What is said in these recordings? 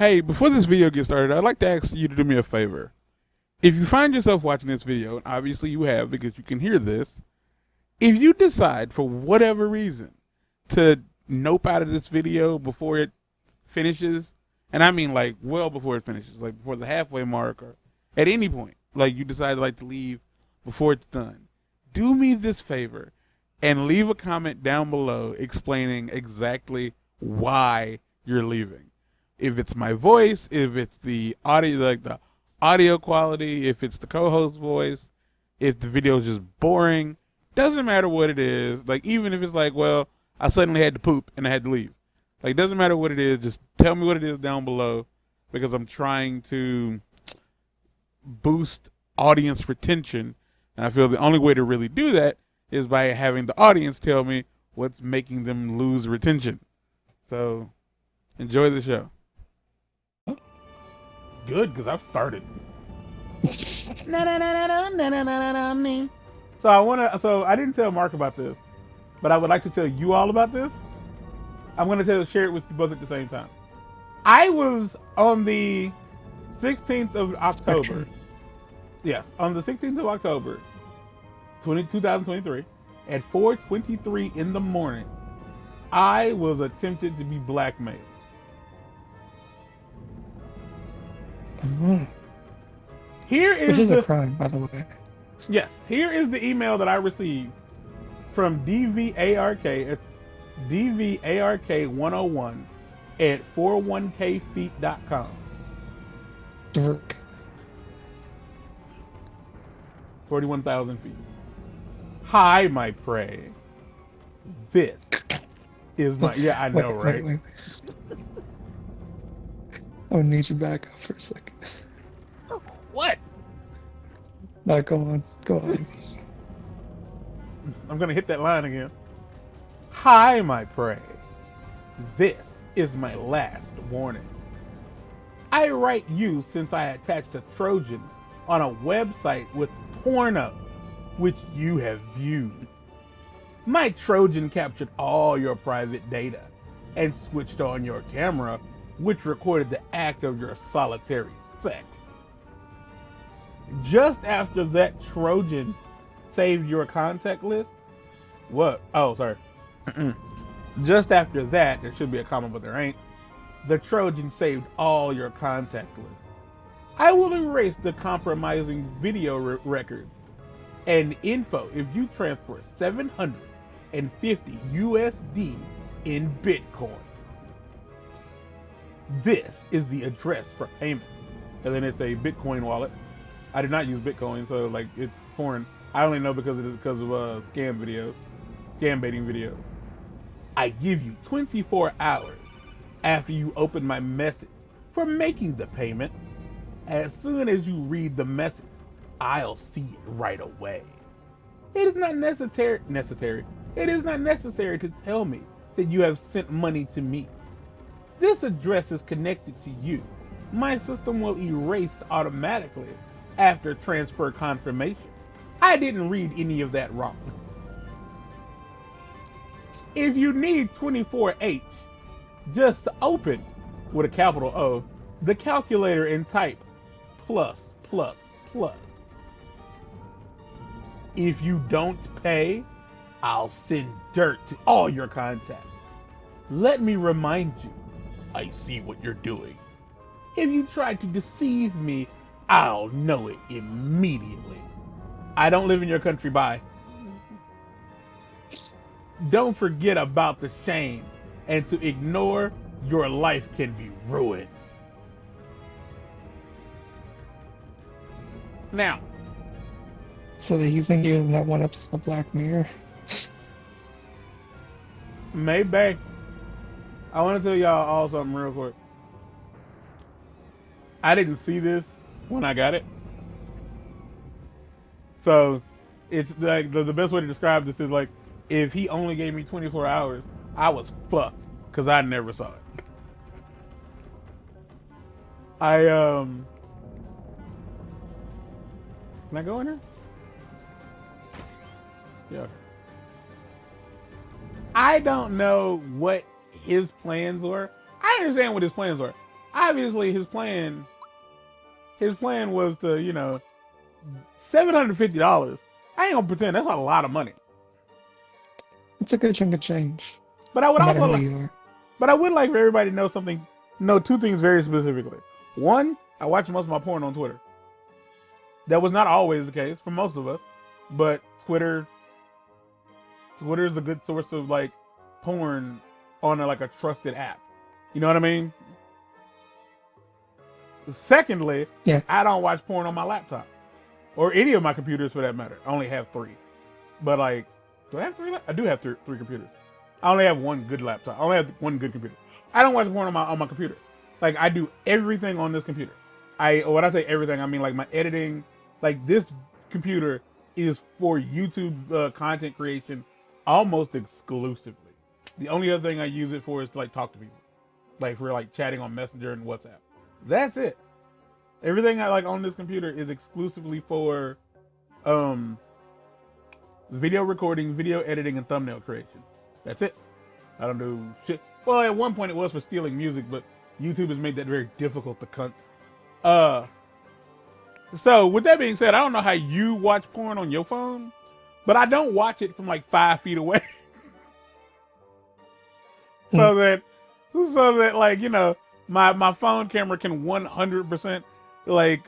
Hey, before this video gets started, I'd like to ask you to do me a favor. If you find yourself watching this video, and obviously you have because you can hear this, if you decide for whatever reason to nope out of this video before it finishes, and I mean like well before it finishes, like before the halfway mark or at any point, like you decide like to leave before it's done, do me this favor and leave a comment down below explaining exactly why you're leaving. If it's my voice, if it's the audio, like the audio quality, if it's the co-host voice, if the video is just boring, doesn't matter what it is. Like even if it's like, well, I suddenly had to poop and I had to leave. Like doesn't matter what it is, just tell me what it is down below because I'm trying to boost audience retention. And I feel the only way to really do that is by having the audience tell me what's making them lose retention. So enjoy the show. Good, because I've started. So I didn't tell Mark about this, but I would like to tell you all about this. I'm going to share it with you both at the same time. I was on the 16th of October. Yes, on the 16th of October, 2023, at 4:23 in the morning, I was attempted to be blackmailed. Here is Which is a crime, by the way. Yes, here is the email that I received from DVARK. It's DVARK101 at 41kfeet.com. Dirk. 41,000 feet. Hi, my prey. This is my... Yeah, I know, right? Wait. I would need you back up for a second. What? No, go on. I'm going to hit that line again. Hi, my prey. This is my last warning. I write you since I attached a Trojan on a website with porno, which you have viewed. My Trojan captured all your private data and switched on your camera, which recorded the act of your solitary sex. Just after that Trojan saved your contact list, what? Oh, sorry. Just after that, there should be a comma, but there ain't. The Trojan saved all your contact lists. I will erase the compromising video records and info if you transfer 750 USD in Bitcoin. This is the address for payment. And then it's a Bitcoin wallet. I did not use Bitcoin, so like it's foreign. I only know because of scam baiting videos. I give you 24 hours after you open my message for making the payment. As soon as you read the message, I'll see it right away. It is not necessary. It is not necessary to tell me that you have sent money to me. This address is connected to you. My system will erase automatically after transfer confirmation. I didn't read any of that wrong. If you need 24H, just open, with a capital O, the calculator and type plus. If you don't pay, I'll send dirt to all your contacts. Let me remind you, I see what you're doing. If you try to deceive me, I'll know it immediately. I don't live in your country, bye. Don't forget about the shame, and to ignore, your life can be ruined. Now. So that you think you're in that one episode of Black Mirror? Maybe. I want to tell y'all all something real quick. I didn't see this when I got it. So it's like the best way to describe this is like if he only gave me 24 hours, I was fucked because I never saw it. Can I go in here? Yeah. I don't know what his plans were. I understand what his plans were. obviously his plan was to, you know, $750. I ain't gonna pretend that's a lot of money. It's a good chunk of change. But I would No matter also who like, you are. but I would like for everybody to know two things very specifically. One, I watch most of my porn on Twitter. That was not always the case for most of us, but Twitter is a good source of like porn on like a trusted app. You know what I mean? Secondly, Yeah. I don't watch porn on my laptop or any of my computers for that matter. I only have 3. But like, do I have 3? I do have 3 computers. I only have one good laptop. I only have one good computer. I don't watch porn on my computer. Like I do everything on this computer. When I say everything, I mean like my editing. Like this computer is for YouTube content creation almost exclusively. The only other thing I use it for is to like talk to people, like for like chatting on Messenger and WhatsApp. That's it. Everything I like on this computer is exclusively for video recording, video editing, and thumbnail creation. That's it. I don't do shit. Well, at one point it was for stealing music, but YouTube has made that very difficult to cunts. So with that being said, I don't know how you watch porn on your phone, but I don't watch it from like 5 feet away. so that like, you know, my phone camera can 100% like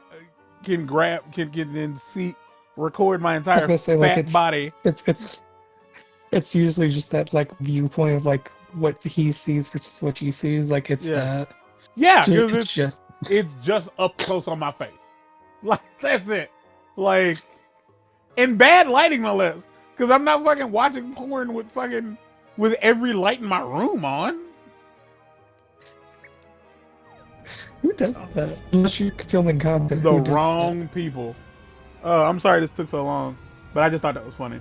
can then see record my entire I was gonna say, fat like, body. It's usually just that like viewpoint of like what he sees versus what she sees. Like it's Yeah. that. Yeah, because It's just it's just up close on my face. Like that's it. Like in bad lighting no less. Because I'm not fucking watching porn with every light in my room on. who does that? Unless you're filming content. The who does wrong people. I'm sorry this took so long, but I just thought that was funny.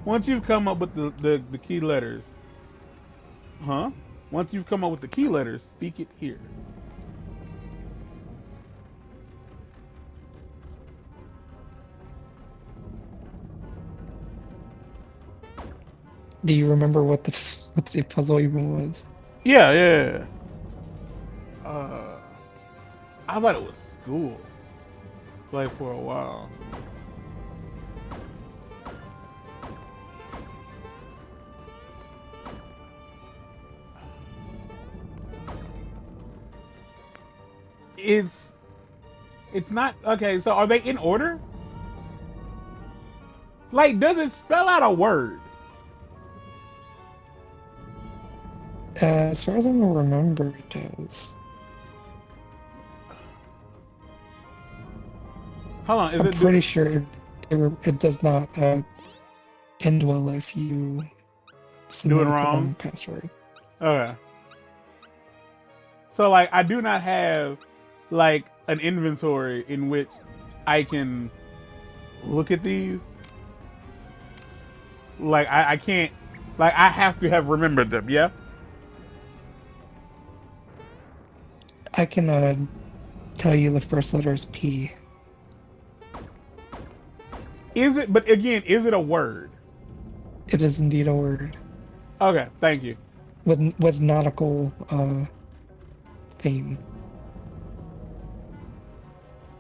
Once you've come up with the key letters, Once you've come up with the key letters, speak it here. Do you remember what the puzzle even was? Yeah. I thought it was school. Like for a while. It's not okay, so are they in order? Like, does it spell out a word? As far as I remember, it does. Hold on, is I'm it pretty sure it does not end well if you submit the wrong? wrong password. Okay. So like I do not have like an inventory in which I can look at these. Like I can't, like I have to have remembered them, yeah? I can tell you the first letter is P. Is it, but again, is it a word? It is indeed a word. Okay, thank you. With nautical theme.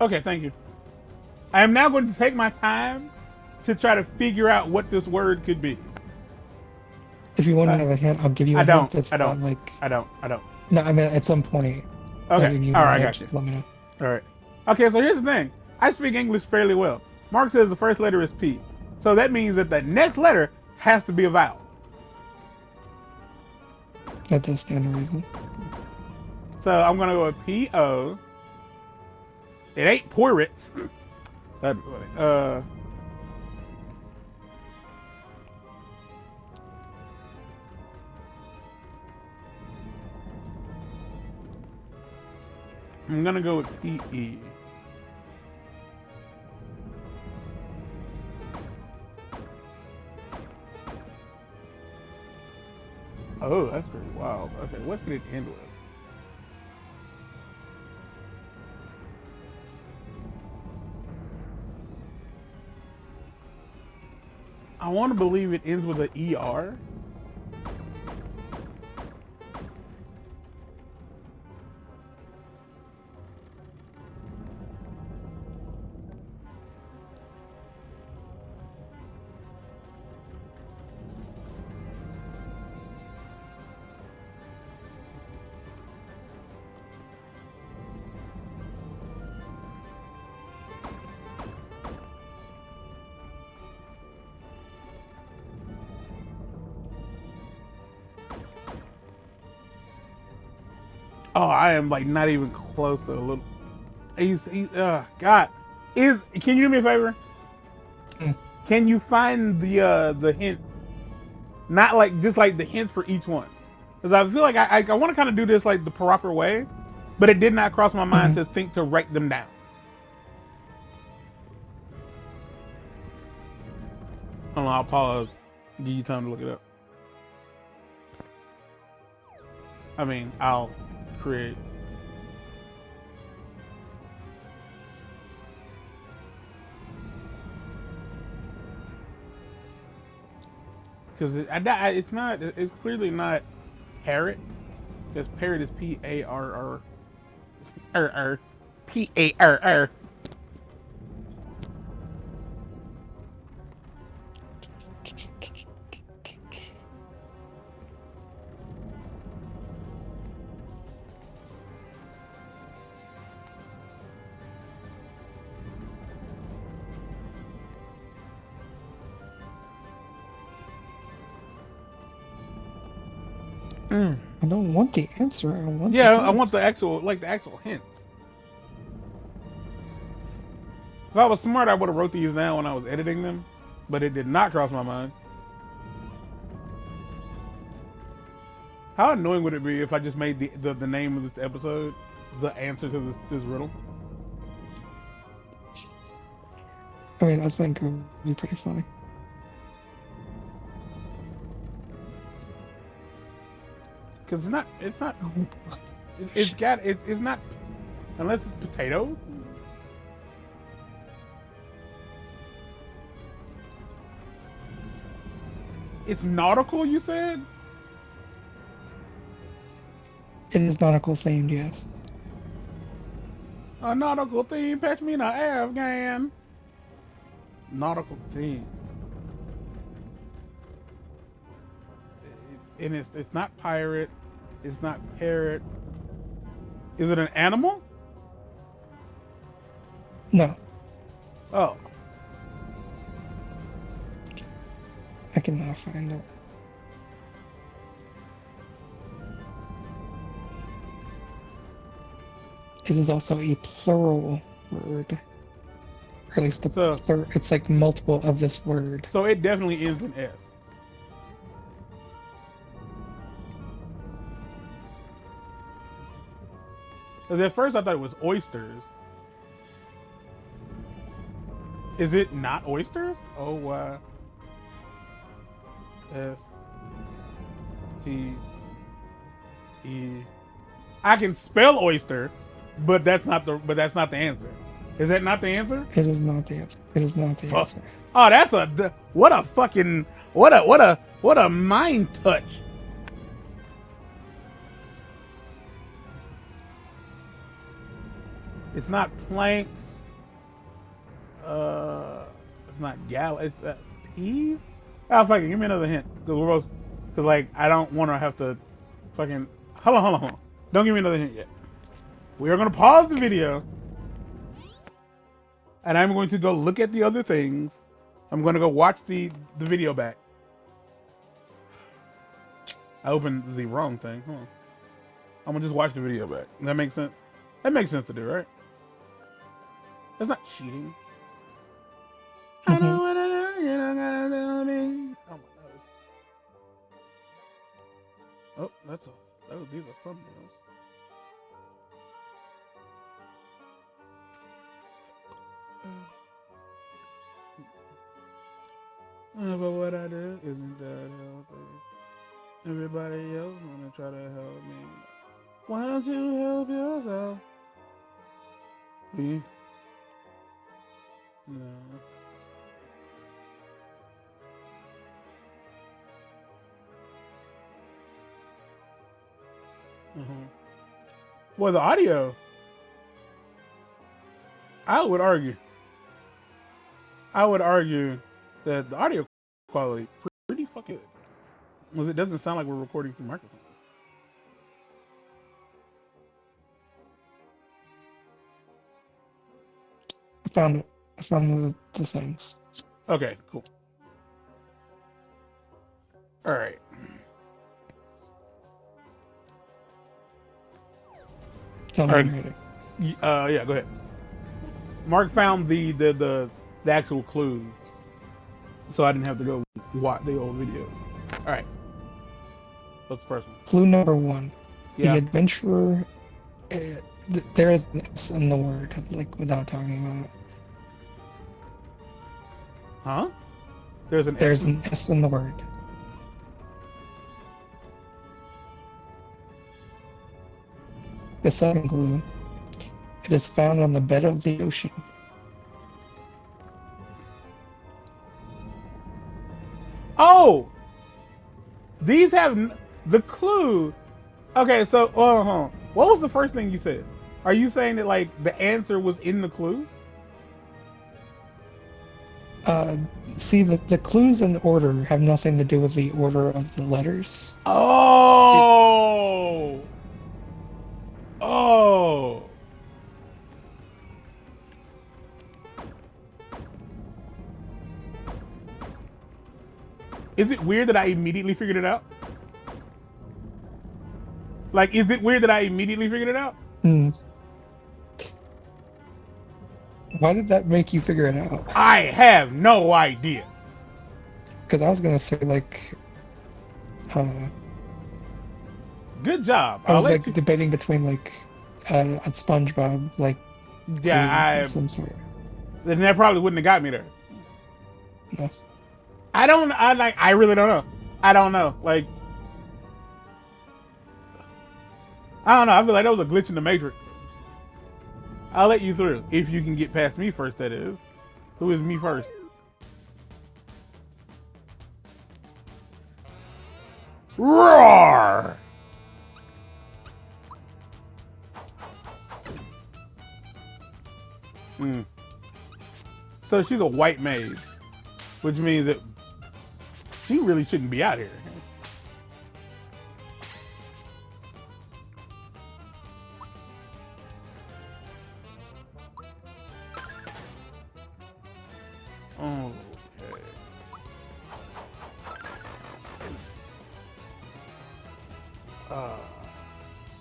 Okay, thank you. I am now going to take my time to try to figure out what this word could be. If you want another hint, I'll give you a hint that's not like... I don't. No, I mean, at some point. Okay, all right, I got you. Let me know. All right. Okay, so here's the thing. I speak English fairly well. Mark says the first letter is P. So that means that the next letter has to be a vowel. That does stand to reason. So I'm going to go with P-O. It ain't Poirits. That'd be funny. I'm going to go with P-E. Oh, that's pretty wild. Okay, what could it end with? I want to believe it ends with an ER. Oh, I am like not even close to a little. God. Can you do me a favor? Mm. Can you find the hints? Not like just like the hints for each one, because I feel like I want to kind of do this like the proper way, but it did not cross my mind to think to write them down. Hold on, I'll pause. Give you time to look it up. I mean, I'll create. Because it's not. It's clearly not parrot. Because parrot is Parr. Parr. I don't want the answer. I want I want the actual hints. If I was smart, I would have wrote these down when I was editing them, but it did not cross my mind. How annoying would it be if I just made the name of this episode the answer to this riddle? I mean, I think it would be pretty funny. Because it's not, unless it's potato. It's nautical, you said? It is nautical themed, yes. A nautical theme, patch me in a Afghan. Nautical theme. And it's not pirate. It's not parrot. Is it an animal? No. Oh. I cannot find it. It is also a plural word. Or at least it's like multiple of this word. So it definitely ends in S. Because at first I thought it was oysters. Is it not oysters? O-Y S-T-E. I can spell oyster, but that's not the answer. Is that not the answer? It is not the answer. It is not the answer. Oh, that's what a mind touch. It's not planks. It's not It's peas. Oh, fucking give me another hint, because like I don't want to have to fucking hold on. Don't give me another hint yet. We are gonna pause the video, and I'm going to go look at the other things. I'm gonna go watch the video back. I opened the wrong thing. Hold on. I'm gonna just watch the video back. Does that make sense? That makes sense to do, right? That's not cheating. I know what I know, you don't gotta tell me. Oh my nose. Oh, these are thumbnails. But what I do isn't that healthy. Everybody else wanna try to help me. Why don't you help yourself? Please. No. Well, the audio, I would argue that the audio quality pretty fucking good. Well, it doesn't sound like we're recording through microphones. I found it. I found the things. Okay, cool. All right. Tell me Alright. when you're ready. Yeah, go ahead. Mark found the actual clue, so I didn't have to go watch the old video. All right. What's the first one? Clue number 1. Yeah. The adventurer. There is an S in the word, like without talking about it. Huh? There's an There's S. an S in the word. The second clue. It is found on the bed of the ocean. Oh, these have the clue. Okay, so what was the first thing you said? Are you saying that like the answer was in the clue? See, the clues in order have nothing to do with the order of the letters. Oh. Oh. Is it weird that I immediately figured it out? Like, is it weird that I immediately figured it out? Why did that make you figure it out? I have no idea. Because I was gonna say like, Good job. I was I'll like debating between like a SpongeBob like clue of some sort. Then that probably wouldn't have got me there. No. I really don't know. I don't know. Like, I don't know. I feel like that was a glitch in the Matrix. I'll let you through if you can get past me first. That is, who is me first? Roar! So she's a white maid, which means that she really shouldn't be out here. Okay.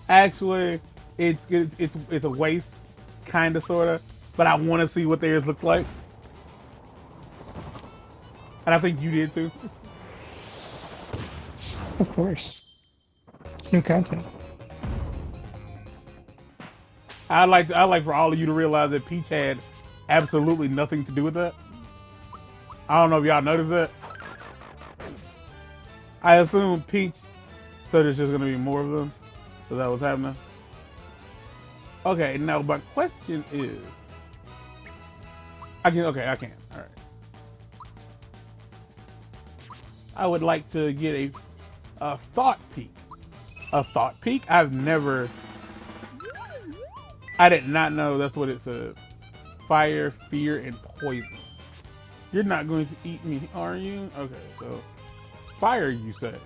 Actually, it's a waste, kind of, sort of, but I want to see what theirs looks like. And I think you did too. Of course. It's new content. I'd like for all of you to realize that Peach had absolutely nothing to do with that. I don't know if y'all noticed that. I assume Peach said there's just gonna be more of them. Is that what's happening? Okay, now my question is, I can. All right. I would like to get a thought peek. A thought peek? I did not know that's what it said. Fire, fear, and poison. You're not going to eat me, are you? Okay, so fire, you said.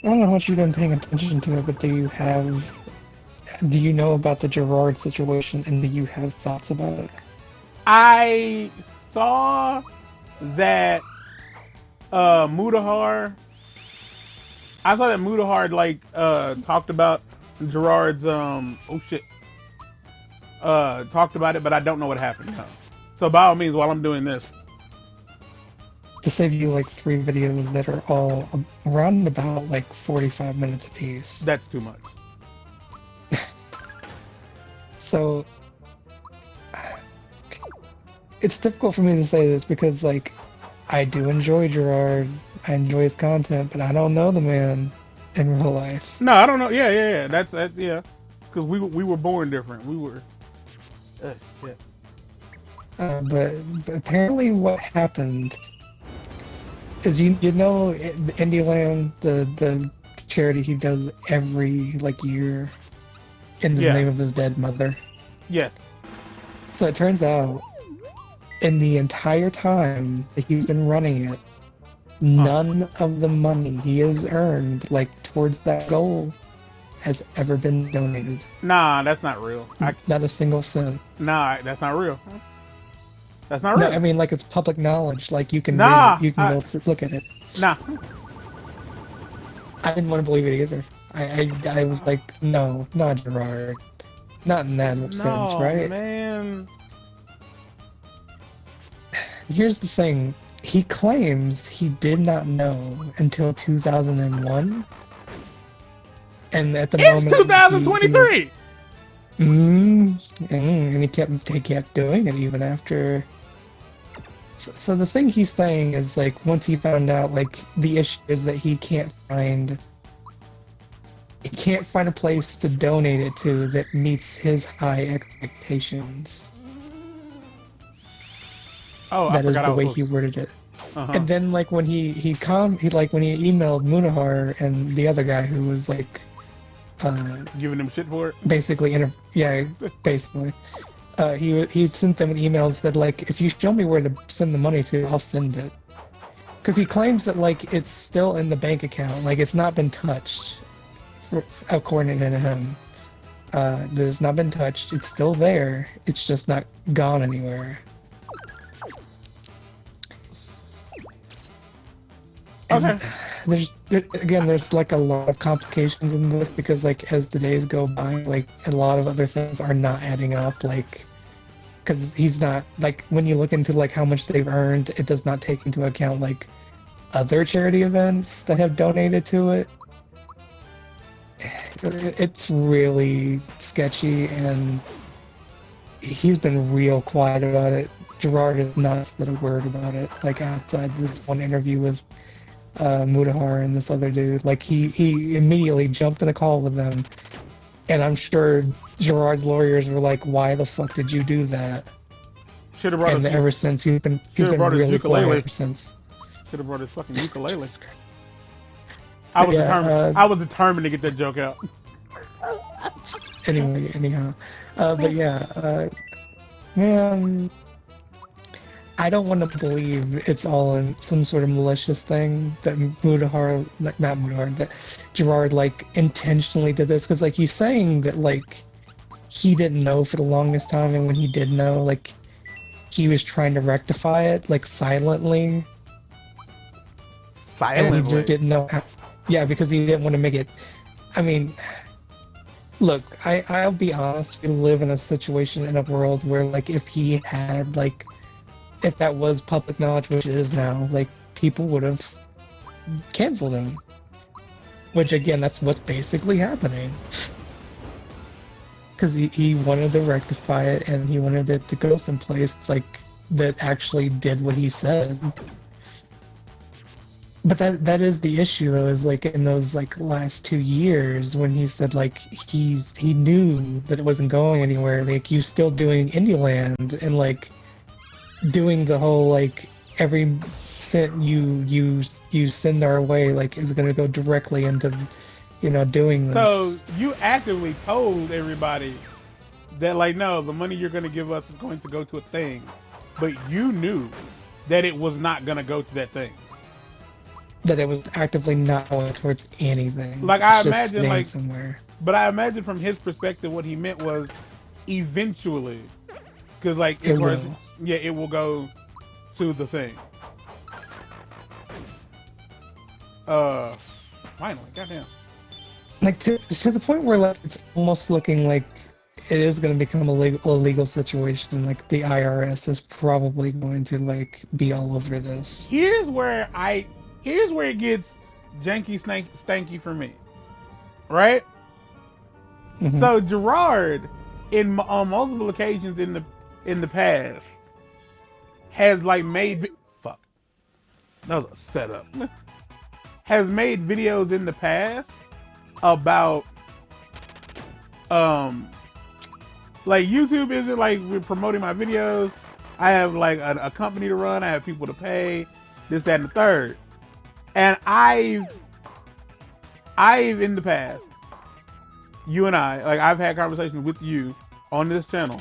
I don't know how much you've been paying attention to it, but do you know about the Gerard situation, and do you have thoughts about it? I saw that Mutahar like talked about Gerard's talked about it, but I don't know what happened. No. So by all means, while I'm doing this, To save you like 3 videos that are all around about like 45 minutes apiece. that's too much. So it's difficult for me to say this because like I do enjoy Gerard, I enjoy his content, but I don't know the man in real life. No, I don't know. Yeah. That's yeah. Because we were born different. We were. Yeah. But apparently what happened is you know Indieland, the charity he does every like year in the name of his dead mother. Yes. So it turns out in the entire time that he's been running it, none of the money he has earned like towards that goal has ever been donated. Nah, that's not real. Not a single cent. Nah, that's not real. That's not real. No, I mean like it's public knowledge. Like you can Nah, read it, you can go look at it. Nah. I didn't want to believe it either. I was like, no, not Gerard. Not in that sense, No, right? man. Here's the thing. He claims he did not know until 2001. And at the It's moment, 2023. and he kept doing it even after. So the thing he's saying is like once he found out, like the issue is that he can't find a place to donate it to that meets his high expectations. Oh, That I is forgot the I way was he worded it. Uh-huh. And then like when he emailed Munahar and the other guy who was like Giving him shit for it. basically basically he sent them an email and said like if you show me where to send the money to, I'll send it. Because he claims that like it's still in the bank account, like it's not been touched, according to him. That it's not been touched. It's still there. It's just not gone anywhere. Okay. There's like a lot of complications in this because like as the days go by, like a lot of other things are not adding up. Like, because he's not like when you look into like how much they've earned, it does not take into account like other charity events that have donated to it. It's really sketchy, and he's been real quiet about it. Gerard has not said a word about it, like outside this one interview with Mudahar and this other dude. Like he immediately jumped in a call with them, and I'm sure Gerard's lawyers were like, "Why the fuck did you do that?" Should have brought And his, ever since he's been brought his really ukulele. quiet ever since. should have brought his fucking ukulele. Jesus Christ. I was Yeah, determined. I was determined to get that joke out. Anyhow, but yeah, man, I don't want to believe it's all in some sort of malicious thing that Mudahar, not Mudahar, that Gerard like intentionally did this, because like he's saying that like he didn't know for the longest time, and when he did know, like he was trying to rectify it like silently, and he Silently. just didn't know how. Yeah, because he didn't want to make it. I mean, look, I'll be honest. We live in a situation in a world where, like, if he had, like, if that was public knowledge, which it is now, like, people would have canceled him. Which, again, that's what's basically happening. Because he wanted to rectify it, and he wanted it to go someplace, like, that actually did what he said. But that is the issue, though, is like in those like last 2 years when he said like he knew that it wasn't going anywhere. Like he was still doing Indieland and like doing the whole like every cent you send our way like is going to go directly into doing this. So you actively told everybody that like no, the money you're going to give us is going to go to a thing, but you knew that it was not going to go to that thing. That it was actively not going towards anything. Like It's I just imagine, staying like, somewhere. but I imagine from his perspective, what he meant was eventually, because like It as far as- will. yeah, it will go to the thing. Finally, goddamn. Like to the point where like it's almost looking like it is going to become a legal situation. Like the IRS is probably going to like be all over this. Here's where it gets janky stanky for me, right? Mhm. So Gerard, on multiple occasions in the past, has like made fuck. That was a setup. Has made videos in the past about like YouTube isn't like we're promoting my videos. I have like a company to run. I have people to pay. This, that, and the third. And I've in the past, you and I've had conversations with you on this channel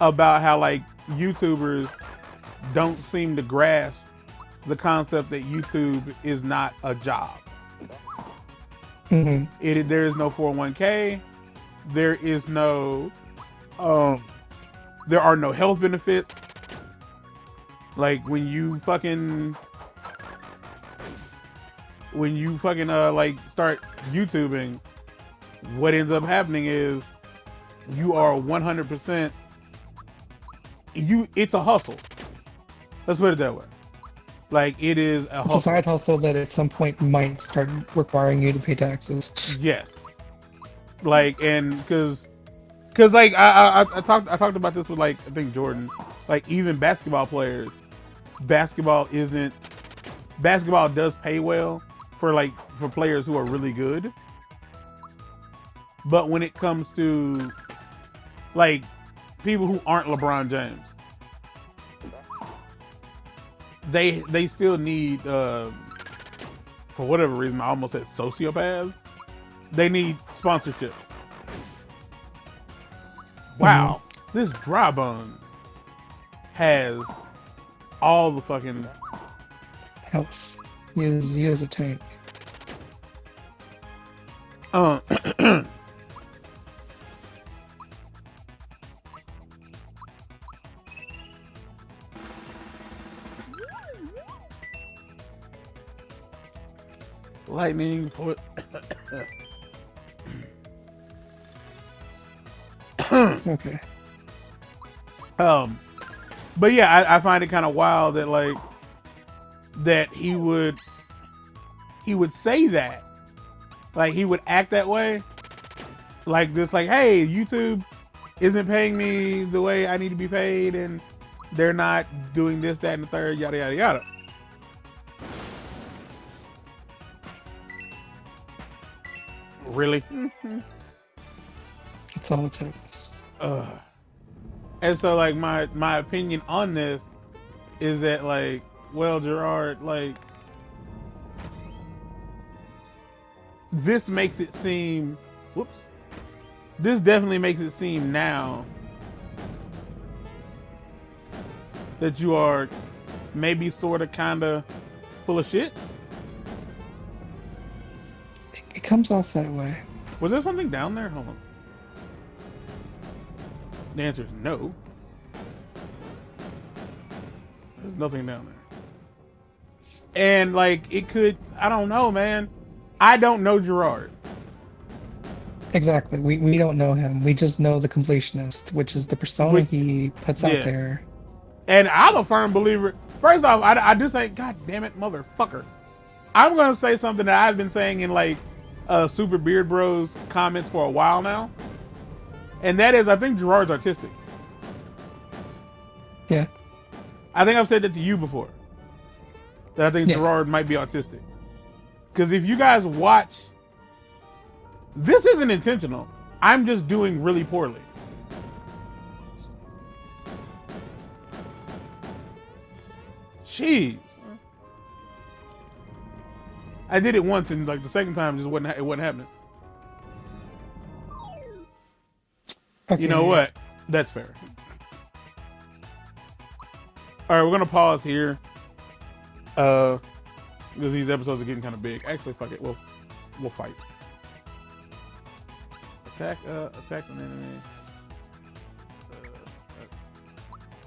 about how like YouTubers don't seem to grasp the concept that YouTube is not a job. Mhm. There is no 401k. There is no, there are no health benefits. Like when you fucking, when you fucking like start YouTubing, what ends up happening is you are 100% it's a hustle. Let's put it that way. Like, it is a It's hustle. a side hustle that at some point might start requiring you to pay taxes. Yes. Like, and because like I talked about this with, like, I think Jordan. Like, even basketball players, basketball does pay well for players who are really good. But when it comes to like people who aren't LeBron James, they still need for whatever reason, I almost said sociopaths. They need sponsorship. Wow, this dry bun has all the fucking Health. Use a tank. lightning. Okay. But yeah, I find it kind of wild that that he would say that, like he would act that way, like this, like, hey, YouTube isn't paying me the way I need to be paid, and they're not doing this, that, and the third, yada yada yada. Really? That's all it takes. And so, like, my opinion on this is that, like, well, Gerard, like, this makes it seem, this definitely makes it seem now that you are maybe sort of kind of full of shit. It comes off that way. Was there something down there? Hold on. The answer is no. There's nothing down there. And, like, it could, I don't know, man. I don't know Gerard. Exactly. We don't know him. We just know the completionist, which is the persona he puts out there. And I'm a firm believer. First off, I just say, God damn it, motherfucker. I'm going to say something that I've been saying in, like, Super Beard Bros comments for a while now. And that is, I think Gerard's artistic. Yeah. I think I've said that to you before. That I think Gerard might be autistic. Because if you guys watch, this isn't intentional. I'm just doing really poorly. Jeez. I did it once, and like the second time just wasn't happening. Okay. You know what? That's fair. All right, we're gonna pause here. Because these episodes are getting kind of big. Actually, fuck it. We'll fight. Attack an enemy.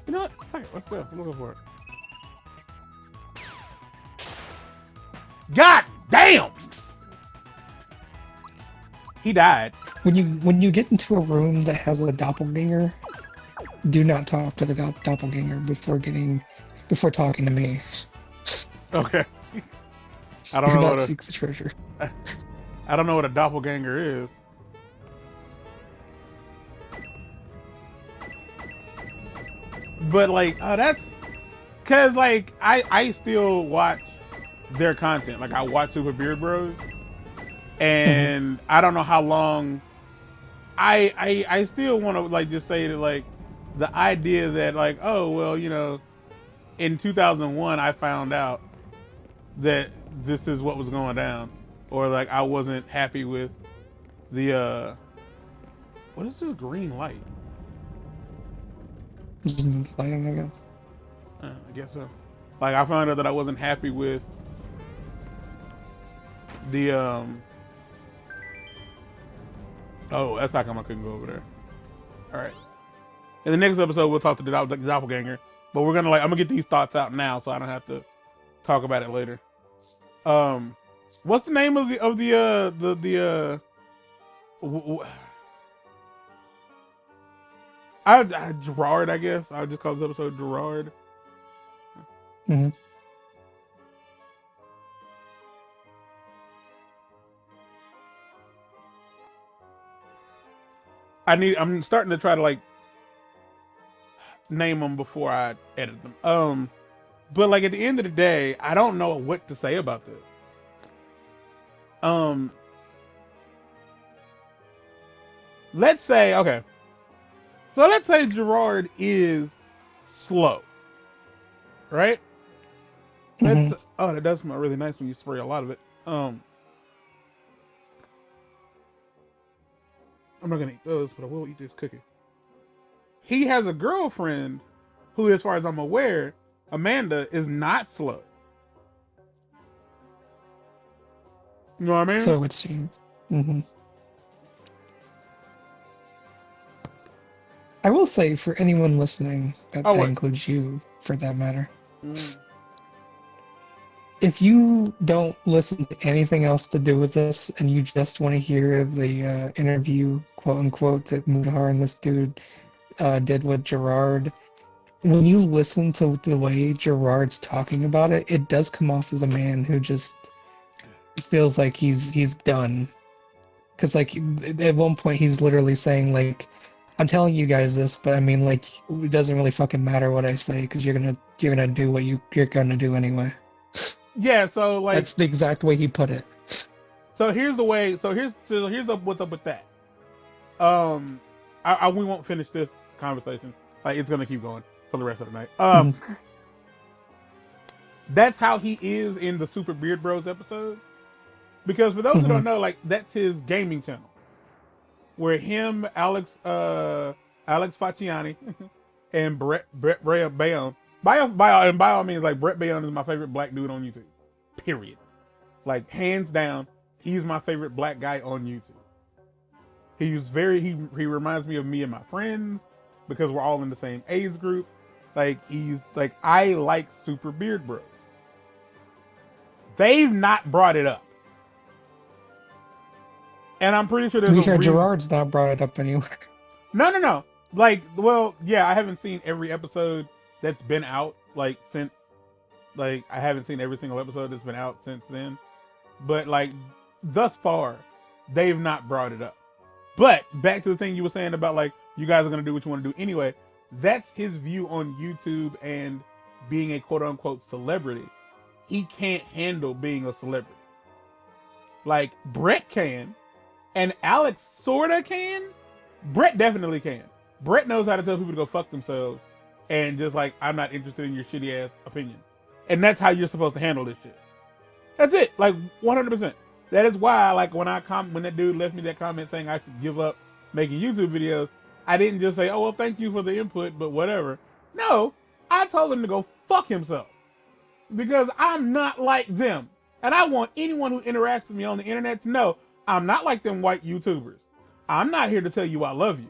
You know what? Fuck it. Let's go. We'll go for it. God damn! He died. When you get into a room that has a doppelganger, do not talk to the doppelganger before talking to me. Okay. I don't know what seek the treasure. I don't know what a doppelganger is. But like, that's because like I still watch their content. Like, I watch Super Beard Bros, and I don't know how long. I still want to like just say that like the idea that like, oh well, you know, in 2001 I found out that this is what was going down, or like I wasn't happy with the what is this green light? Lighting again. I guess so. Like, I found out that I wasn't happy with the oh, that's how come I couldn't go over there. All right. In the next episode, we'll talk to the doppelganger, but I'm gonna get these thoughts out now, so I don't have to talk about it later. What's the name of the w- w- Gerard, I guess. I'll just call this episode Gerard. Hmm. I'm starting to try to like name them before I edit them. But like at the end of the day, I don't know what to say about this. Let's say, okay. So let's say Gerard is slow. Right? Let's oh, that does smell really nice when you spray a lot of it. I'm not gonna eat those, but I will eat this cookie. He has a girlfriend who, as far as I'm aware, Amanda, is not slow. You know what I mean? So it would seem. Hmm. I will say, for anyone listening, that includes you, for that matter. If you don't listen to anything else to do with this, and you just want to hear the interview, quote unquote, that Mudhar and this dude did with Gerard, when you listen to the way Gerard's talking about it, it does come off as a man who just feels like he's done. Because like at one point he's literally saying like, I'm telling you guys this, but I mean like it doesn't really fucking matter what I say because you're gonna do what you're gonna do anyway. Yeah, so like that's the exact way he put it. So here's what's up with that. We won't finish this conversation. Like it's gonna keep going for the rest of the night. That's how he is in the Super Beard Bros episode. Because for those who don't know, like that's his gaming channel, where him, Alex Facciani, and Brett Bayonne. By all means, like Brett Bayonne is my favorite black dude on YouTube. Period. Like hands down, he's my favorite black guy on YouTube. He reminds me of me and my friends because we're all in the same age group. Like I like Super Beard Bros. They've not brought it up. And I'm pretty sure there's a reason. Gerard's not brought it up anywhere. No. Like, well, yeah, I haven't seen every episode that's been out, like, since, like, I haven't seen every single episode that's been out since then. But, like, thus far, they've not brought it up. But, back to the thing you were saying about, like, you guys are going to do what you want to do anyway. That's his view on YouTube and being a quote-unquote celebrity. He can't handle being a celebrity. Like, Brett can. And Alex sorta can. Brett definitely can. Brett knows how to tell people to go fuck themselves and just like, I'm not interested in your shitty ass opinion. And that's how you're supposed to handle this shit. That's it. Like 100%. That is why, like when that dude left me that comment saying I should give up making YouTube videos, I didn't just say, oh, well, thank you for the input, but whatever. No, I told him to go fuck himself because I'm not like them. And I want anyone who interacts with me on the internet to know I'm not like them white YouTubers. I'm not here to tell you I love you.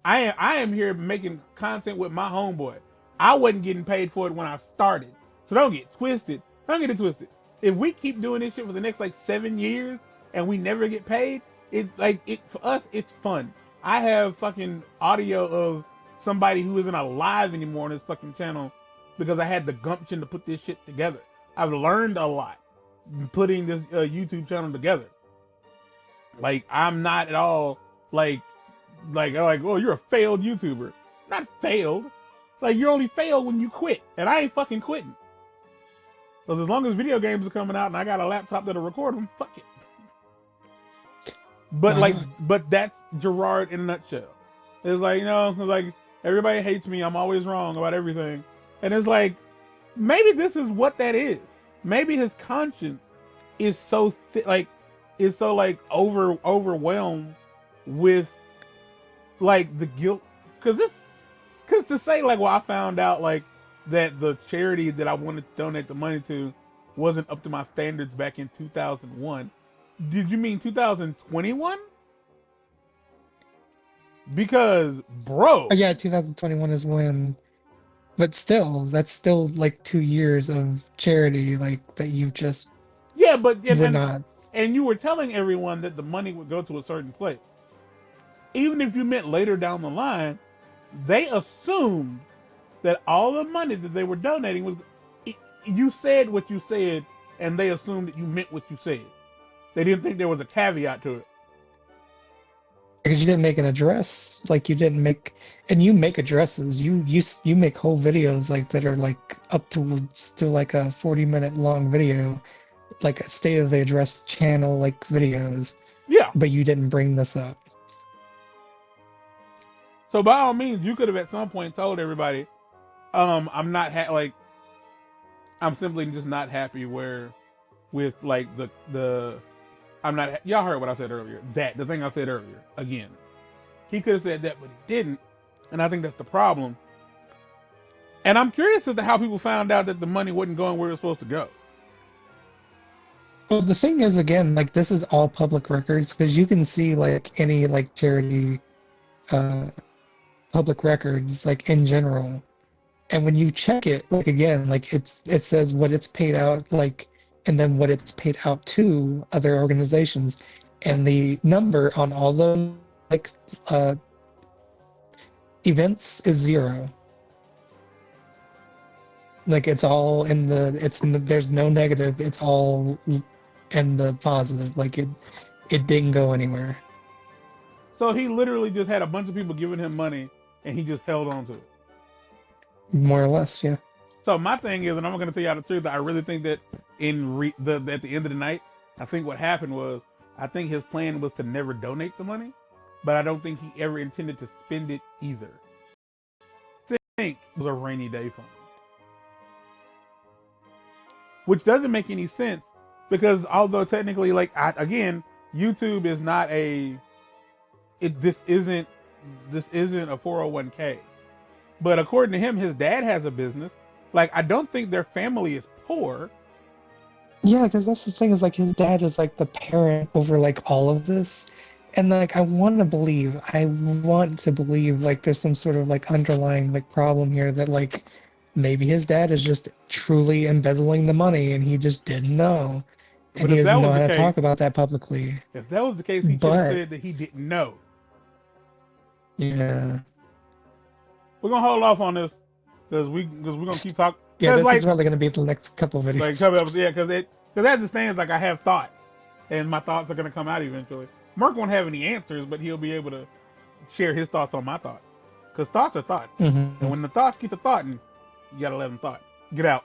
I am here making content with my homeboy. I wasn't getting paid for it when I started. So don't get twisted. Don't get it twisted. If we keep doing this shit for the next like 7 years and we never get paid, for us, it's fun. I have fucking audio of somebody who isn't alive anymore on this fucking channel because I had the gumption to put this shit together. I've learned a lot putting this YouTube channel together. Like, I'm not at all like, oh, you're a failed YouTuber. Not failed. Like, you only fail when you quit. And I ain't fucking quitting. Because as long as video games are coming out and I got a laptop that'll record them, fuck it. But that's Gerard in a nutshell. It's like, like, everybody hates me. I'm always wrong about everything. And it's like, maybe this is what that is. Maybe his conscience is so overwhelmed with like the guilt because to say like, well, I found out like that the charity that I wanted to donate the money to wasn't up to my standards back in 2001. Did you mean 2021? Because bro, yeah, 2021 is when, but still, that's still like 2 years of charity like that you've just Yeah, but would not. and you were telling everyone that the money would go to a certain place. Even if you meant later down the line, they assumed that all the money that they were donating was. You said what you said, and they assumed that you meant what you said. They didn't think there was a caveat to it. Because you didn't make an address, like you didn't make, and you make addresses. You make whole videos like that are like up to like a 40-minute long video, like a state of the address channel like videos. Yeah. But you didn't bring this up. So by all means, you could have at some point told everybody, I'm not like, I'm simply just not happy with like the I'm not. Y'all heard what I said earlier. The thing I said earlier. Again, he could have said that, but he didn't, and I think that's the problem. And I'm curious as to how people found out that the money wasn't going where it was supposed to go. Well, the thing is, again, like this is all public records because you can see like any like charity, public records like in general, and when you check it, like again, like it says what it's paid out like. And then what it's paid out to other organizations, and the number on all those like events is 0. Like it's all in the there's no negative. It's all in the positive. Like it didn't go anywhere. So he literally just had a bunch of people giving him money, and he just held on to it. More or less, yeah. So my thing is, and I'm going to tell you the truth, that I really think that at the end of the night, I think what happened was, I think his plan was to never donate the money, but I don't think he ever intended to spend it either. I think it was a rainy day fund. Which doesn't make any sense, because although technically, like, again, YouTube is not this isn't a 401k. But according to him, his dad has a business. Like, I don't think their family is poor. Yeah, because that's the thing is like his dad is like the parent over like all of this. And like I want to believe like there's some sort of like underlying like problem here that like maybe his dad is just truly embezzling the money and he just didn't know. And he doesn't know how to talk about that publicly. If that was the case, he should have said that he didn't know. Yeah. We're gonna hold off on this. Because we're gonna keep talking. Yeah, this is probably gonna be the next couple of videos. Like couple episodes, yeah, because as it stands, like I have thoughts, and my thoughts are gonna come out eventually. Mark won't have any answers, but he'll be able to share his thoughts on my thoughts. Because thoughts are thoughts, and when the thoughts get to thoughting, you gotta let them thought. Get out.